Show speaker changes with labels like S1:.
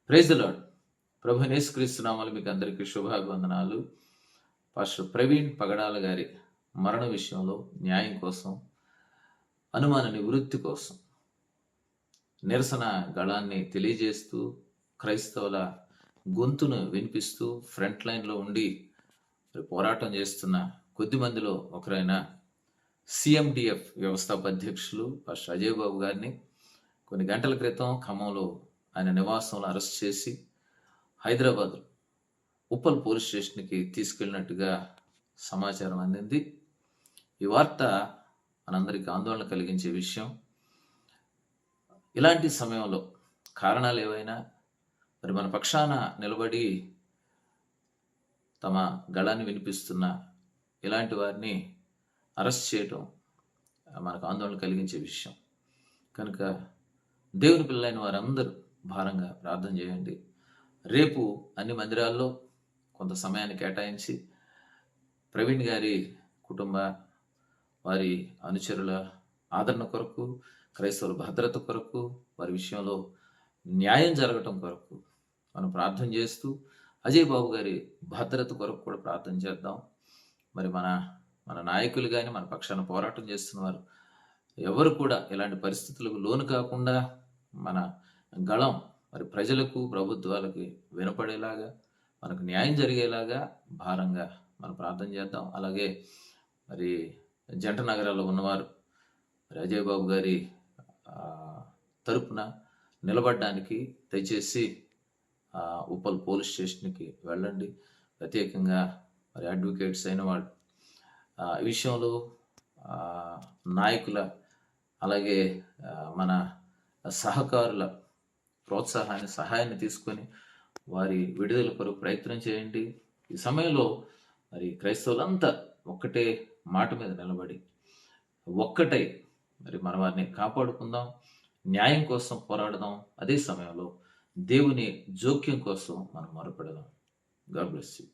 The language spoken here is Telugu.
S1: Praise the lord. ప్రభు యేసుక్రీస్తు నామములో మీకు అందరికీ శుభాభివందనాలు. పాస్టర్ ప్రవీణ్ పగడాల గారి మరణ విషయంలో న్యాయం కోసం, అనుమాన నివృత్తి కోసం నిరసన గళాన్ని తెలియజేస్తూ, క్రైస్తవుల గొంతును వినిపిస్తూ ఫ్రంట్ లైన్లో ఉండి పోరాటం చేస్తున్న కొద్ది మందిలో ఒకరైన సిఎండిఎఫ్ వ్యవస్థాపక అధ్యక్షులు పాస్టర్ అజయ్ బాబు గారిని కొన్ని గంటల క్రితం ఖమ్మంలో ఆయన నివాసంలో అరెస్ట్ చేసి హైదరాబాద్ ఉప్పల్ పోలీస్ స్టేషన్కి తీసుకెళ్ళినట్టుగా సమాచారం అందింది. ఈ వార్త మనందరికీ ఆందోళన కలిగించే విషయం. ఇలాంటి సమయంలో కారణాలు ఏవైనా మరి మన పక్షాన నిలబడి తమ గళాన్ని వినిపిస్తున్న ఇలాంటి వారిని అరెస్ట్ చేయటం మనకు ఆందోళన కలిగించే విషయం. కనుక దేవుని పిల్లలైన వారందరూ భారంగా ప్రార్థన చేయండి. రేపు అన్ని మందిరాల్లో కొంత సమయాన్ని కేటాయించి ప్రవీణ్ గారి కుటుంబ, వారి అనుచరుల ఆదరణ కొరకు, క్రైస్తవుల భద్రత కొరకు, వారి విషయంలో న్యాయం జరగటం కొరకు మనం ప్రార్థన చేస్తూ అజయ్ బాబు గారి భద్రత కొరకు కూడా ప్రార్థన చేద్దాం. మరి మన నాయకులు కానీ, మన పక్షాన పోరాటం చేస్తున్నవారు ఎవరు కూడా ఇలాంటి పరిస్థితులకు లోను కాకుండా మన గళం మరి ప్రజలకు, ప్రభుత్వాలకి వినపడేలాగా, మనకు న్యాయం జరిగేలాగా భారంగా మనం ప్రార్థన చేద్దాం. అలాగే మరి జంట నగరాల్లో ఉన్నవారు మరి అజయ్ బాబు గారి తరపున నిలబడడానికి దయచేసి ఉప్పల్ పోలీస్ స్టేషన్కి వెళ్ళండి. ప్రత్యేకంగా మరి అడ్వకేట్స్ అయిన వాళ్ళు ఈ విషయంలో నాయకుల, అలాగే మన సహకారుల ప్రోత్సాహాన్ని, సహాయాన్ని తీసుకొని వారి విడుదల కొరకు ప్రయత్నం చేయండి. ఈ సమయంలో మరి క్రైస్తవులంతా ఒక్కటే మాట మీద నిలబడి ఒక్కటై మరి మన వారిని కాపాడుకుందాం, న్యాయం కోసం పోరాడదాం. అదే సమయంలో దేవుని జోక్యం కోసం మనం మొరపెడదాం. God bless you.